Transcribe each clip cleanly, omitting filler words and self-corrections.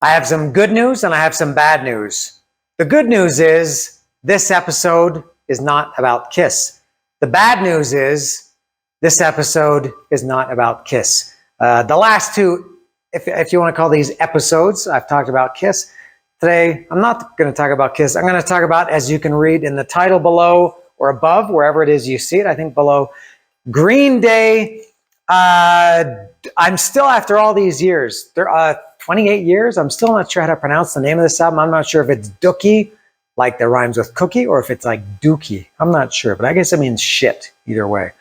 I have some good news and I have some bad news. The good news is this episode is not about Kiss. The bad news is this episode is not about Kiss. The last two, if you want to call these episodes, I've talked about Kiss. Today, I'm not going to talk about Kiss. I'm going to talk about, as you can read in the title below or above, wherever it is you see it, I think below, Green Day. I'm still, after all these years, 28 years, I'm still not sure how to pronounce the name of this album. I'm not sure if it's Dookie, like that rhymes with cookie, or if it's like Dookie. I'm not sure, but I guess it means shit either way.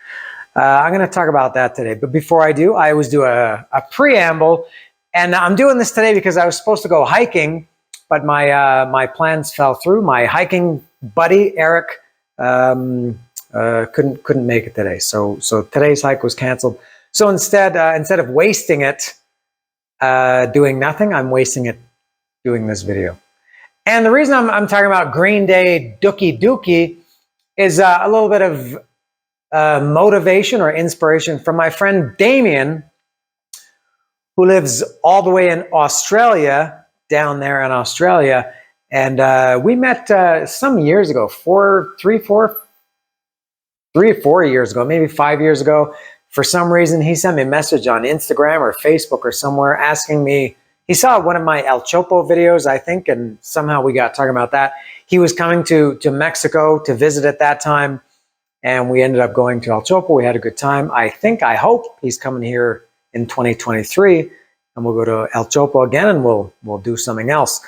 I'm going to talk about that today. But before I do, I always do a preamble. And I'm doing this today because I was supposed to go hiking, but my plans fell through. My hiking buddy, Eric, couldn't make it today. So today's hike was canceled. So instead of wasting it doing nothing, I'm wasting it doing this video. And the reason I'm talking about Green Day Dookie is a little bit of motivation or inspiration from my friend Damien, who lives all the way in Australia, down there in Australia. And we met some years ago, 3 or 4 years ago, maybe 5 years ago. For some reason, he sent me a message on Instagram or Facebook or somewhere asking me, he saw one of my El Chopo videos, I think, and somehow we got talking about that. He was coming to Mexico to visit at that time, and we ended up going to El Chopo. We had a good time. I hope he's coming here in 2023, and we'll go to El Chopo again, and we'll do something else.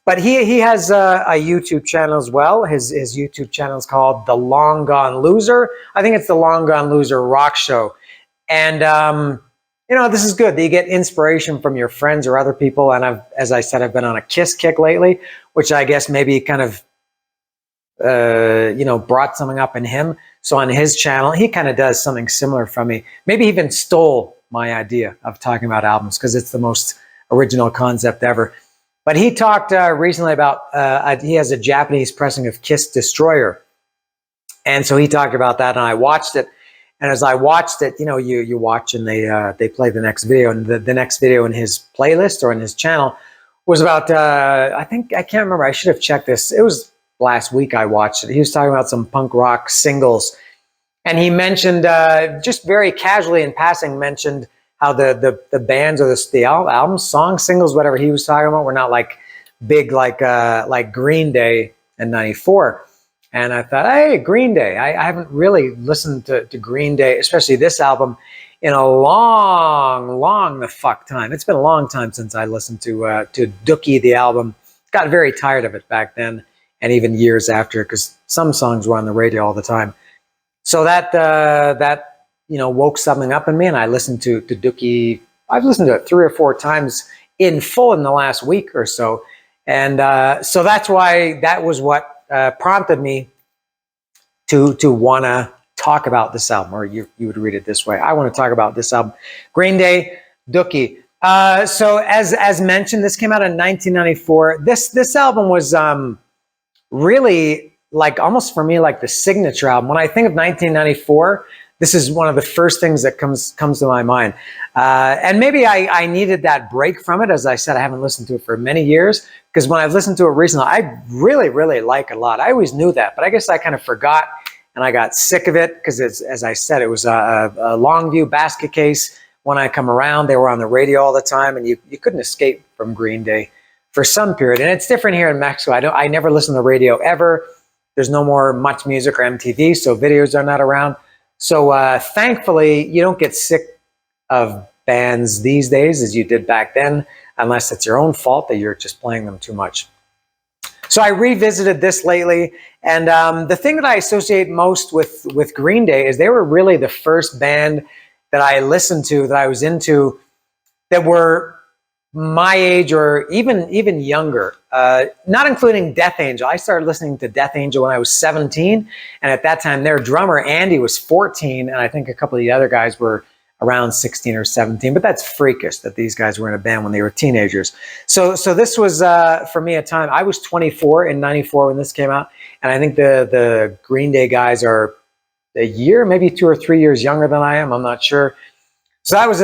But he has a YouTube channel as well. His YouTube channel is called The Long Gone Loser. I think it's The Long Gone Loser Rock Show. And, this is good. You get inspiration from your friends or other people. And as I said, I've been on a Kiss kick lately, which I guess maybe kind of, brought something up in him. So on his channel, he kind of does something similar from me. Maybe even stole my idea of talking about albums because it's the most original concept ever. But he talked recently about, he has a Japanese pressing of Kiss Destroyer. And so he talked about that, and I watched it. And as I watched it, you watch and they play the next video. And the next video in his playlist or in his channel was about, I can't remember. I should have checked this. It was last week I watched it. He was talking about some punk rock singles. And he mentioned, just very casually in passing, mentioned how the bands or the albums, songs, singles, whatever he was talking about were not like big like Green Day in '94. And I thought, hey, Green Day. I haven't really listened to Green Day, especially this album, in a long the fuck time. It's been a long time since I listened to Dookie, the album. Got very tired of it back then, and even years after, because some songs were on the radio all the time. So that woke something up in me, and I listened to Dookie. I've listened to it 3 or 4 times in full in the last week or so. And so that's why that was what prompted me to want to talk about this album, or you would read it this way. I want to talk about this album, Green Day Dookie. So as mentioned, this came out in 1994. This album was really like almost for me like the signature album. When I think of 1994, this is one of the first things that comes to my mind. And maybe I needed that break from it. As I said, I haven't listened to it for many years, because when I've listened to it recently, I really like it a lot. I always knew that, but I guess I kind of forgot, and I got sick of it because, as I said, it was a Longview basket case. When I come around, they were on the radio all the time, and you couldn't escape from Green Day for some period. And it's different here in Mexico. I never listen to the radio ever. There's no more Much Music or MTV, so videos are not around. So thankfully, you don't get sick of bands these days as you did back then, unless it's your own fault that you're just playing them too much. So I revisited this lately, and the thing that I associate most with Green Day is they were really the first band that I listened to, that I was into, that were my age or even younger, not including Death Angel. I started listening to Death Angel when I was 17, and at that time their drummer Andy was 14, and I think a couple of the other guys were around 16 or 17, but that's freakish that these guys were in a band when they were teenagers. So this was for me a time. I was 24 in '94 when this came out, and I think the Green Day guys are a year, maybe 2 or 3 years younger than I am. I'm not sure. So that was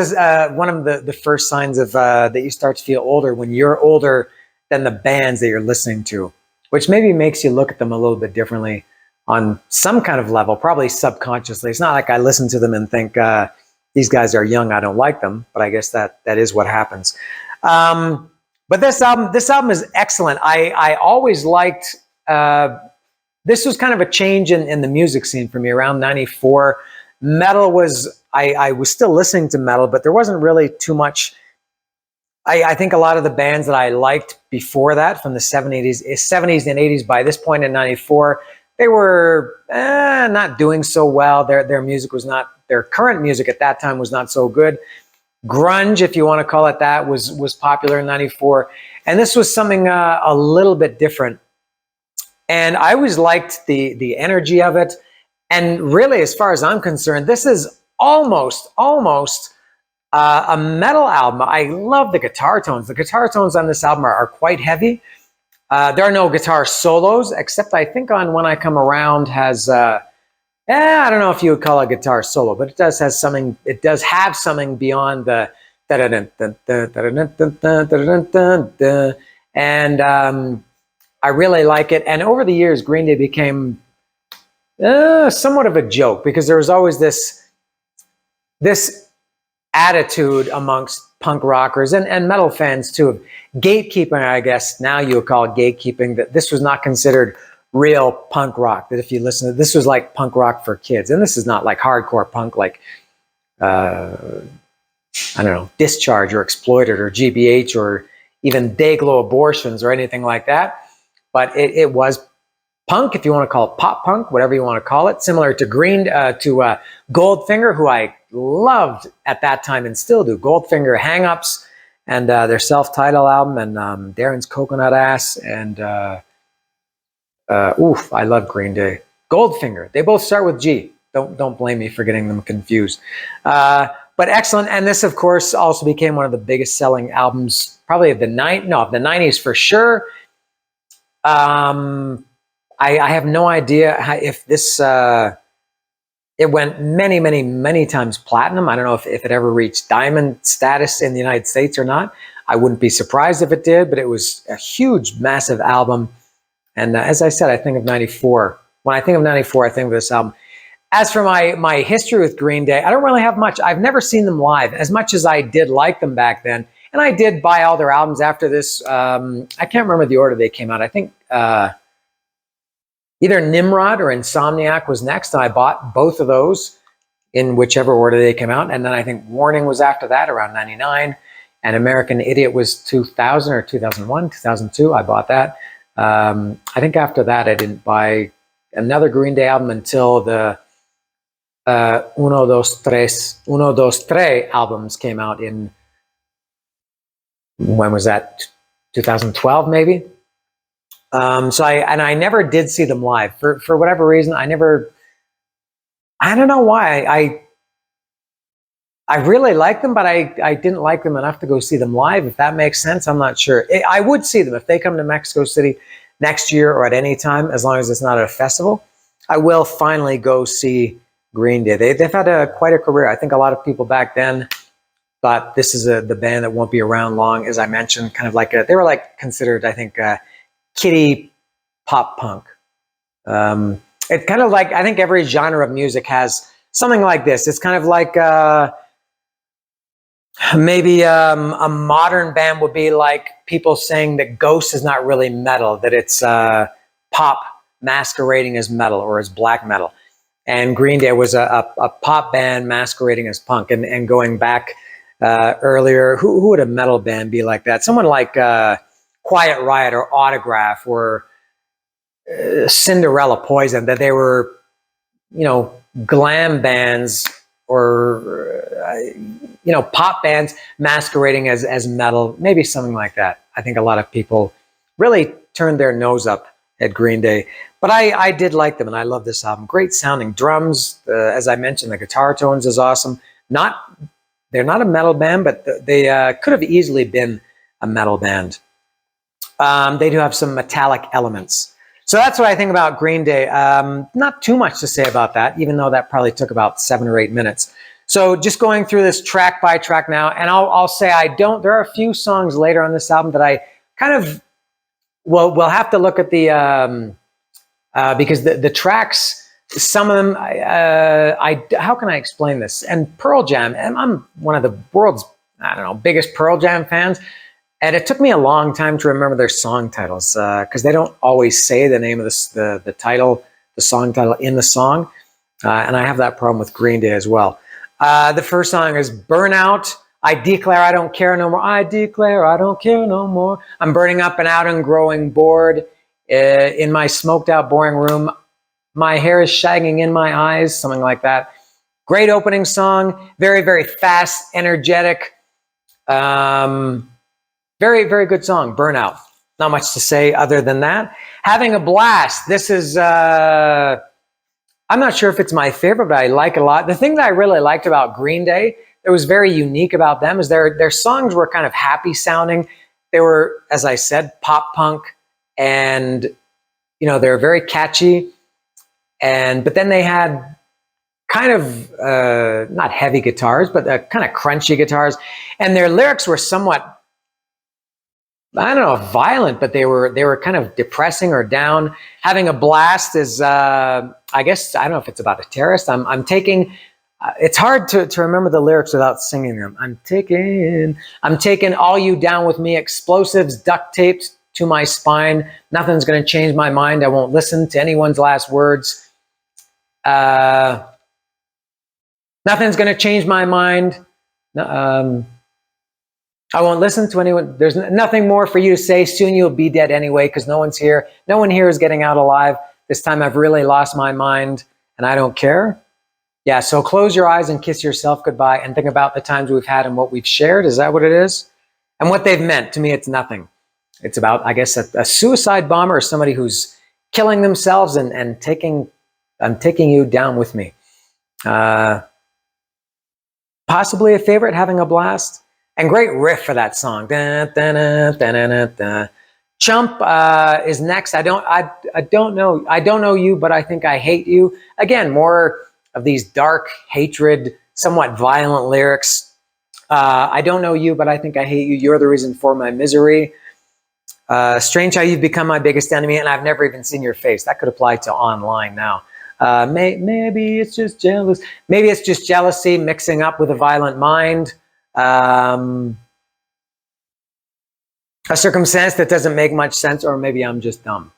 one of the first signs of that you start to feel older, when you're older than the bands that you're listening to, which maybe makes you look at them a little bit differently on some kind of level, probably subconsciously. It's not like I listen to them and think these guys are young, I don't like them, but I guess that is what happens. But this album is excellent. I always liked. This was kind of a change in the music scene for me around '94. Metal was, I was still listening to metal, but there wasn't really too much. I think a lot of the bands that I liked before that, from the 70s and 80s, by this point in '94, they were not doing so well. Their music was not, their current music at that time was not so good. Grunge, if you want to call it that, was popular in '94. And this was something a little bit different. And I always liked the energy of it. And really, as far as I'm concerned, this is almost a metal album. I love the guitar tones. The guitar tones on this album are quite heavy. There are no guitar solos, except I think on When I Come Around has, I don't know if you would call it a guitar solo, but it does have something. It does have something beyond the and I really like it. And over the years, Green Day became somewhat of a joke, because there was always this attitude amongst punk rockers and metal fans too, of gatekeeping. I guess now you would call it gatekeeping, that this was not considered real punk rock, that if you listen to this, was like punk rock for kids. And this is not like hardcore punk, like I don't know, Discharge or Exploited or GBH or even Dayglow Abortions or anything like that. But it was punk, if you want to call it pop punk, whatever you want to call it, similar to Goldfinger, who I loved at that time and still do. Goldfinger, Hang Ups, and their self-titled album, and Darren's Coconut Ass, and I love Green Day. Goldfinger, they both start with G. Don't blame me for getting them confused. But excellent. And this, of course, also became one of the biggest selling albums, probably of the 90s for sure. I have no idea if this, it went many times platinum. I don't know if it ever reached diamond status in the United States or not. I wouldn't be surprised if it did, but it was a huge, massive album. And as I said, I think of '94. When I think of '94, I think of this album. As for my history with Green Day, I don't really have much. I've never seen them live, as much as I did like them back then. And I did buy all their albums after this. I can't remember the order they came out. I think either Nimrod or Insomniac was next, and I bought both of those in whichever order they came out. And then I think Warning was after that, around '99. And American Idiot was 2000 or 2001, 2002. I bought that. I think after that, I didn't buy another Green Day album until the Uno, Dos, Tres albums came out in, when was that? 2012, maybe? So I never did see them live. For whatever reason, I don't know why. I really like them, but I didn't like them enough to go see them live, if that makes sense. I'm not sure. I would see them if they come to Mexico City next year or at any time, as long as it's not at a festival. I will finally go see Green Day. They've had quite a career. I think a lot of people back then thought this is the band that won't be around long. As I mentioned, kind of like they were like considered, I think, kiddie pop punk. It's kind of like, I think every genre of music has something like this. It's kind of like maybe a modern band would be like people saying that Ghost is not really metal, that it's pop masquerading as metal or as black metal. And Green Day was a pop band masquerading as punk. And going back earlier, who would a metal band be like that? Someone like Quiet Riot or Autograph or Cinderella Poison, that they were, glam bands or, pop bands masquerading as metal, maybe something like that. I think a lot of people really turned their nose up at Green Day. But I did like them, and I love this album. Great sounding drums. As I mentioned, the guitar tones is awesome. They're not a metal band, but they could have easily been a metal band. They do have some metallic elements. So that's what I think about Green Day. Not too much to say about that, even though that probably took about 7 or 8 minutes. So just going through this track by track now, and I'll say there are a few songs later on this album that I kind of, well, we'll have to look at the, because the tracks, some of them, how can I explain this? And Pearl Jam, and I'm one of the world's, I don't know, biggest Pearl Jam fans. And it took me a long time to remember their song titles, because they don't always say the name of the title, the song title in the song. And I have that problem with Green Day as well. The first song is Burnout. I declare I don't care no more. I declare I don't care no more. I'm burning up and out and growing bored in my smoked out, boring room. My hair is shagging in my eyes, something like that. Great opening song. Very, very fast, energetic. Very, very good song, Burnout. Not much to say other than that. Having a Blast. This is, I'm not sure if it's my favorite, but I like it a lot. The thing that I really liked about Green Day, that was very unique about them, is their songs were kind of happy sounding. They were, as I said, pop punk, and, you know, they're very catchy. But then they had kind of, not heavy guitars, but kind of crunchy guitars. And their lyrics were somewhat, I don't know, violent, but they were kind of depressing or down. Having a Blast is, I guess, I don't know if it's about a terrorist. I'm taking, it's hard to remember the lyrics without singing them. I'm taking all you down with me, explosives duct taped to my spine. Nothing's going to change my mind. I won't listen to anyone's last words. Nothing's going to change my mind. I won't listen to anyone. There's nothing more for you to say. Soon you'll be dead anyway, because no one's here. No one here is getting out alive. This time I've really lost my mind, and I don't care. Yeah, so close your eyes and kiss yourself goodbye and think about the times we've had and what we've shared. Is that what it is? And what they've meant. To me, it's nothing. It's about, I guess, a suicide bomber or somebody who's killing themselves and I'm taking you down with me. Possibly a favorite, Having a Blast. And great riff for that song. Chump is next. I don't know you, but I think I hate you. Again, more of these dark hatred, somewhat violent lyrics. I don't know you, but I think I hate you. You're the reason for my misery. Strange how you've become my biggest enemy, and I've never even seen your face. That could apply to online now. Maybe it's just jealous. Maybe it's just jealousy mixing up with a violent mind. A circumstance that doesn't make much sense, or maybe I'm just dumb.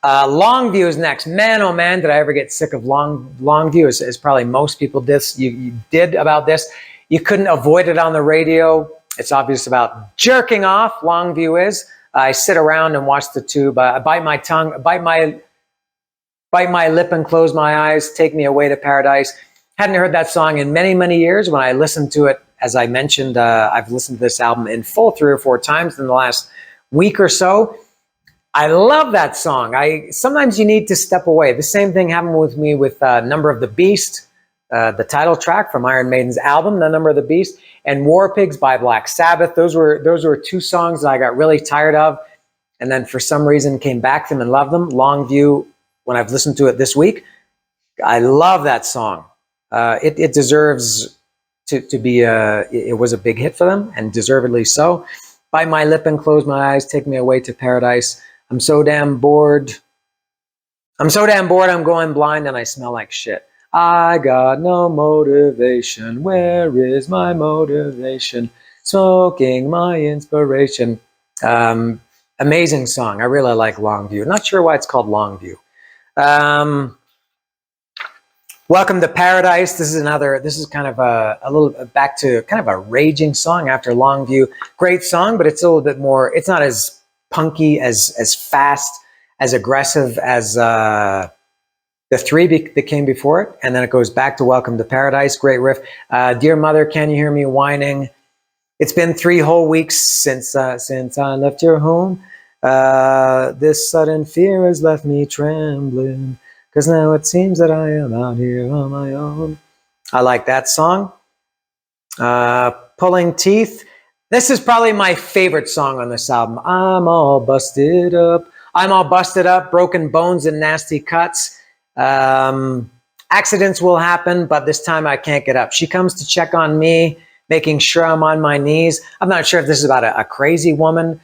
Longview is next. Man, oh man, did I ever get sick of Longview, as probably most people you did about this. You couldn't avoid it on the radio. It's obvious about jerking off. Longview is. I sit around and watch the tube. I bite my tongue, bite my lip and close my eyes. Take me away to paradise. Hadn't heard that song in many, many years. When I listened to it, as I mentioned, I've listened to this album in full 3 or 4 times in the last week or so. I love that song. Sometimes you need to step away. The same thing happened with me with Number of the Beast, the title track from Iron Maiden's album, The Number of the Beast, and War Pigs by Black Sabbath. Those were 2 songs that I got really tired of, and then for some reason came back to them and loved them. Longview, when I've listened to it this week, I love that song. It deserves to be it was a big hit for them, and deservedly so. Bite my lip and close my eyes, take me away to paradise. I'm so damn bored. I'm going blind and I smell like shit. I got no motivation. Where is my motivation? Smoking my inspiration. Amazing song. I really like Longview. Not sure why it's called Longview. Welcome to Paradise. This is kind of a little back to kind of a raging song after Longview. Great song, but it's a little bit more, it's not as punky, as fast, as aggressive as the 3 that came before it. And then it goes back to Welcome to Paradise. Great riff. Dear Mother, Can You Hear Me Whining? It's been 3 whole weeks since I left your home. This sudden fear has left me trembling, 'cause now it seems that I am out here on my own. I like that song. Pulling Teeth. This is probably my favorite song on this album. I'm all busted up. I'm all busted up, broken bones and nasty cuts. Accidents will happen, but this time I can't get up. She comes to check on me, making sure I'm on my knees. I'm not sure if this is about a crazy woman.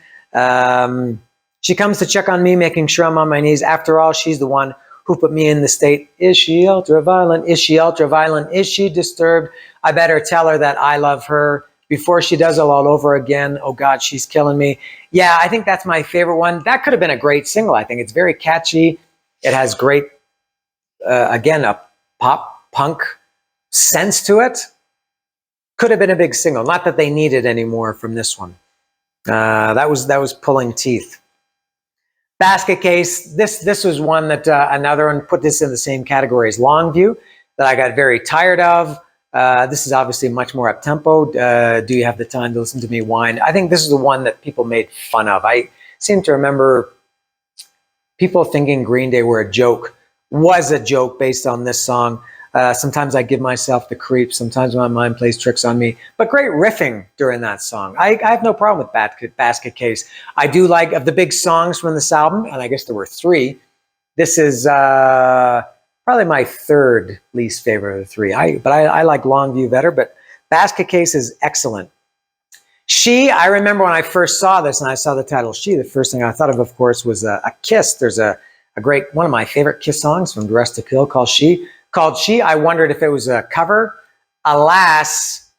She comes to check on me, making sure I'm on my knees. After all, she's the one who put me in the state. Is she ultra-violent? Is she ultra-violent? Is she disturbed? I better tell her that I love her before she does it all over again. Oh God, she's killing me. Yeah, I think that's my favorite one. That could have been a great single. I think it's very catchy. It has great, again, a pop punk sense to it. Could have been a big single. Not that they needed any more from this one. That was pulling teeth. Basket Case. This was one that another one put this in the same category as Longview that I got very tired of. This is obviously much more up tempo. Do you have the time to listen to me whine? I think this is the one that people made fun of. I seem to remember people thinking Green Day were a joke. Was a joke based on this song. Sometimes I give myself the creeps. Sometimes my mind plays tricks on me. But great riffing during that song. I have no problem with Basket Case. I do like, of the big songs from this album, and I guess there were 3, this is probably my 3rd least favorite of the 3. But I like Longview better, but Basket Case is excellent. She, I remember when I first saw this and I saw the title She, the first thing I thought of course, was a Kiss. There's a great, one of my favorite Kiss songs from Dressed to Kill called She. I wondered if it was a cover. Alas,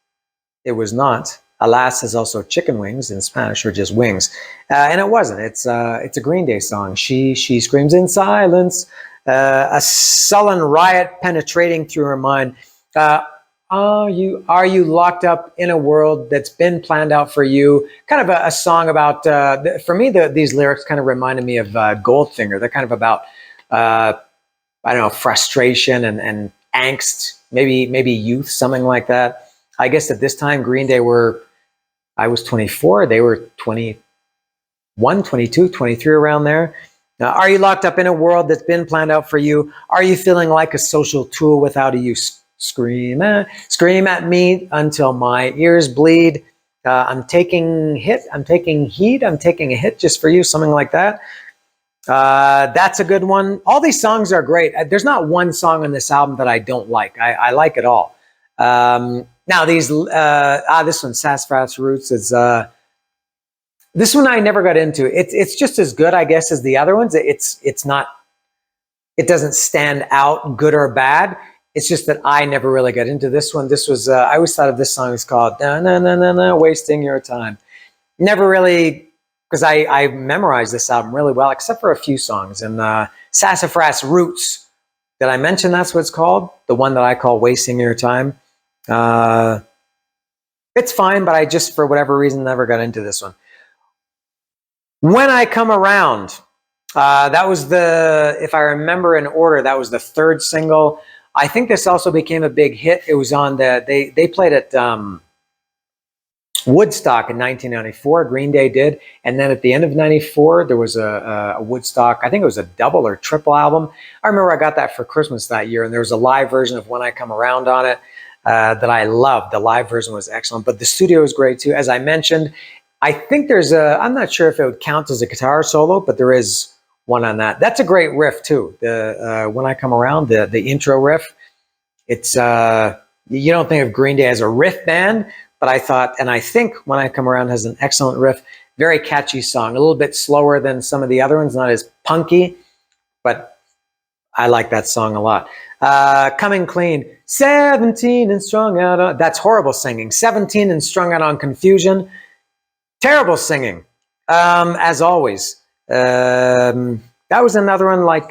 it was not. Alas is also chicken wings in Spanish, or just wings. And it wasn't. It's a Green Day song. She screams in silence, a sullen riot penetrating through her mind. Are you locked up in a world that's been planned out for you? Kind of a song about, for me, these lyrics kind of reminded me of Goldfinger. They're kind of about, I don't know, frustration and angst, maybe youth, something like that. I guess at this time, Green Day I was 24, they were 21, 22, 23, around there. Are you locked up in a world that's been planned out for you? Are you feeling like a social tool without a use? Scream at me until my ears bleed. I'm taking heat, I'm taking a hit just for you, something like that. That's a good one. All these songs are great. There's not one song on this album that I don't like. I like it all. Now this one, Sassafras Roots, is this one I never got into. It's just as good, I guess, as the other ones. It's not. It doesn't stand out good or bad. It's just that I never really got into this one. This was I always thought of this song as called "Na Na Na Na Na," wasting your time. Never really. Because I memorized this album really well, except for a few songs. And Sassafras Roots, did I mention that's what it's called? The one that I call Wasting Your Time. It's fine, but I just, for whatever reason, never got into this one. When I Come Around, that was if I remember in order, that was the 3rd single. I think this also became a big hit. It was on they played it Woodstock in 1994, Green Day did, and then at the end of '94 there was a Woodstock, I think it was a double or triple album. I remember I got that for Christmas that year, and there was a live version of When I Come Around on it that I loved. The live version was excellent, but the studio was great too. As I mentioned, I think there's I'm not sure if it would count as a guitar solo, but there is one on that. That's a great riff too. The When I Come Around, the intro riff. It's you don't think of Green Day as a riff band, but I thought, and I think When I Come Around has an excellent riff, very catchy song, a little bit slower than some of the other ones, not as punky, but I like that song a lot. Coming Clean, 17 and strung out on, that's horrible singing. 17 and strung out on confusion, terrible singing, as always. That was another one like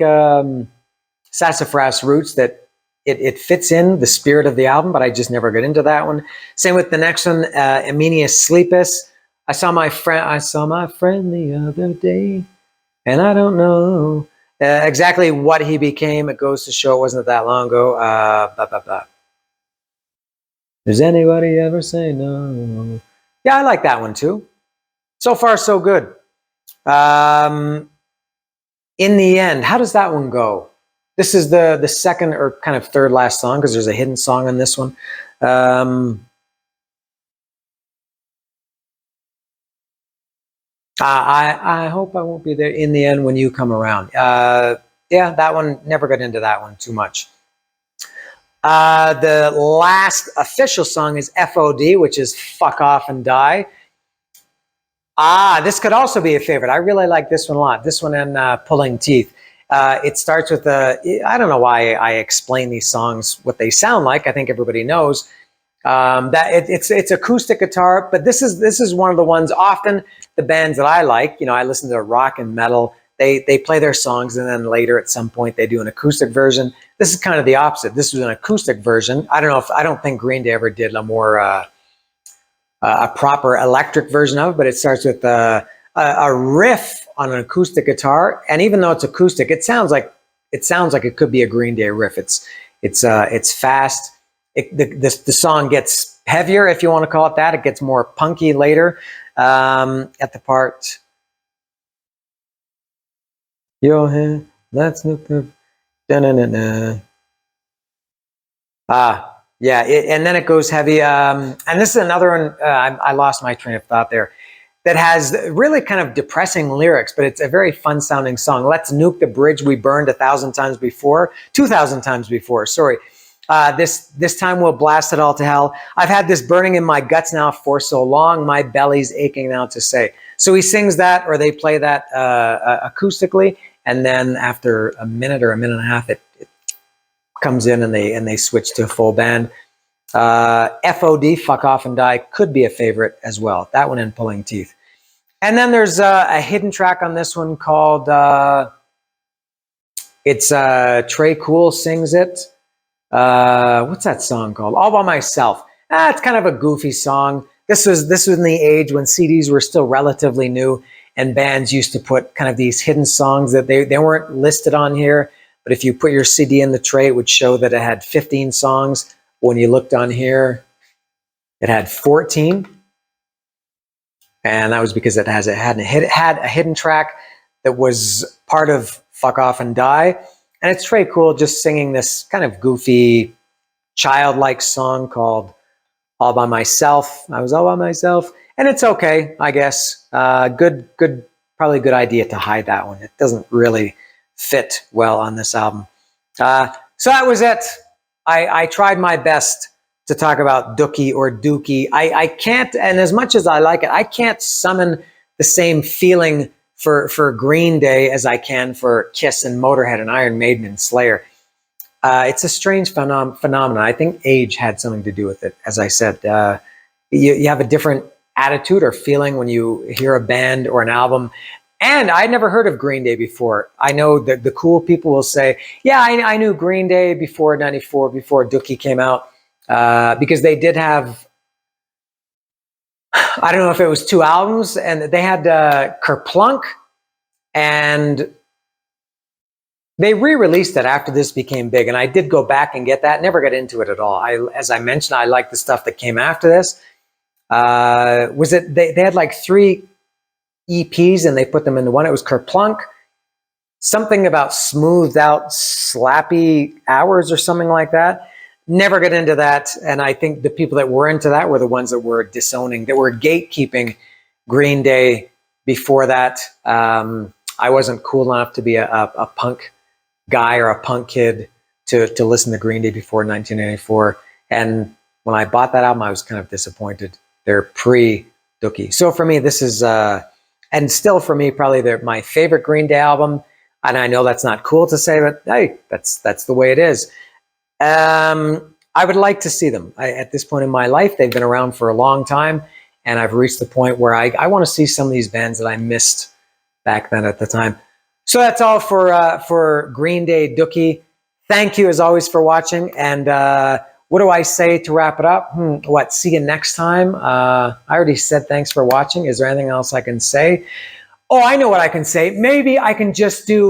Sassafras Roots that it fits in the spirit of the album, but I just never got into that one. Same with the next one, Emenius Sleepus. I saw my friend the other day, and I don't know exactly what he became. It goes to show it wasn't that long ago. Does anybody ever say no? Yeah, I like that one too. So far, so good. In the End, how does that one go? This is the 2nd or kind of 3rd last song, because there's a hidden song on this one. I hope I won't be there in the end when you come around. Yeah, that one, never got into that one too much. The last official song is FOD, which is Fuck Off and Die. This could also be a favorite. I really like this one a lot. This one and Pulling Teeth. It starts with I don't know why I explain these songs, what they sound like. I think everybody knows that it's acoustic guitar, but this is one of the ones. Often the bands that I like, I listen to rock and metal. They play their songs, and then later at some point they do an acoustic version. This is kind of the opposite. This was an acoustic version. I don't think Green Day ever did a more a proper electric version of it, but it starts with a riff on an acoustic guitar, and even though it's acoustic, it sounds like it could be a Green Day riff. It's fast. The song gets heavier, if you want to call it that. It gets more punky later at the part. Yo, hey, let's look up. Yeah, and then it goes heavy. And this is another one. I lost my train of thought there. That has really kind of depressing lyrics, but it's a very fun sounding song. Let's nuke the bridge we burned 1,000 times before, 2,000 times before. Sorry. This time we'll blast it all to hell. I've had this burning in my guts now for so long. My belly's aching now to say. So he sings that, or they play that acoustically, and then after a minute or a minute and a half, it comes in and they switch to a full band. FOD, Fuck Off and Die, could be a favorite as well. That one and Pulling Teeth. And then there's a hidden track on this one called, it's Trey Cool sings it. What's that song called? All By Myself. It's kind of a goofy song. This was in the age when CDs were still relatively new, and bands used to put kind of these hidden songs that they weren't listed on here. But if you put your CD in the tray, it would show that it had 15 songs. When you looked on here, it had 14. And that was because it had a hidden track that was part of Fuck Off and Die. And it's Trey Cool just singing this kind of goofy, childlike song called All By Myself. I was all by myself. And it's okay, I guess. Probably a good idea to hide that one. It doesn't really fit well on this album. So that was it. I tried my best to talk about Dookie or Dookie. I can't, and as much as I like it, I can't summon the same feeling for Green Day as I can for Kiss and Motorhead and Iron Maiden and Slayer. It's a strange phenomenon. I think age had something to do with it. As I said, you have a different attitude or feeling when you hear a band or an album. And I'd never heard of Green Day before. I know that the cool people will say, yeah, I knew Green Day before '94, before Dookie came out, because they did have, I don't know if it was 2 albums, and they had Kerplunk, and they re-released it after this became big, and I did go back and get that. Never got into it at all. As I mentioned, I like the stuff that came after this. They had like 3 EPs and they put them into one. It was Kerplunk, something about Smoothed Out Slappy Hours or something like that. Never get into that. And I think the people that were into that were the ones that were disowning, that were gatekeeping Green Day before that. I wasn't cool enough to be a punk guy or a punk kid to listen to Green Day before 1984. And when I bought that album, I was kind of disappointed. They're pre-Dookie. So for me, this is, and still for me, probably my favorite Green Day album. And I know that's not cool to say, but hey, that's the way it is. I would like to see them. At this point in my life, they've been around for a long time, and I've reached the point where I want to see some of these bands that I missed back then at the time. So that's all for Green Day Dookie. Thank you as always for watching. And what do I say to wrap it up? See you next time. I already said thanks for watching. Is there anything else I can say? Oh, I know what I can say. Maybe I can just do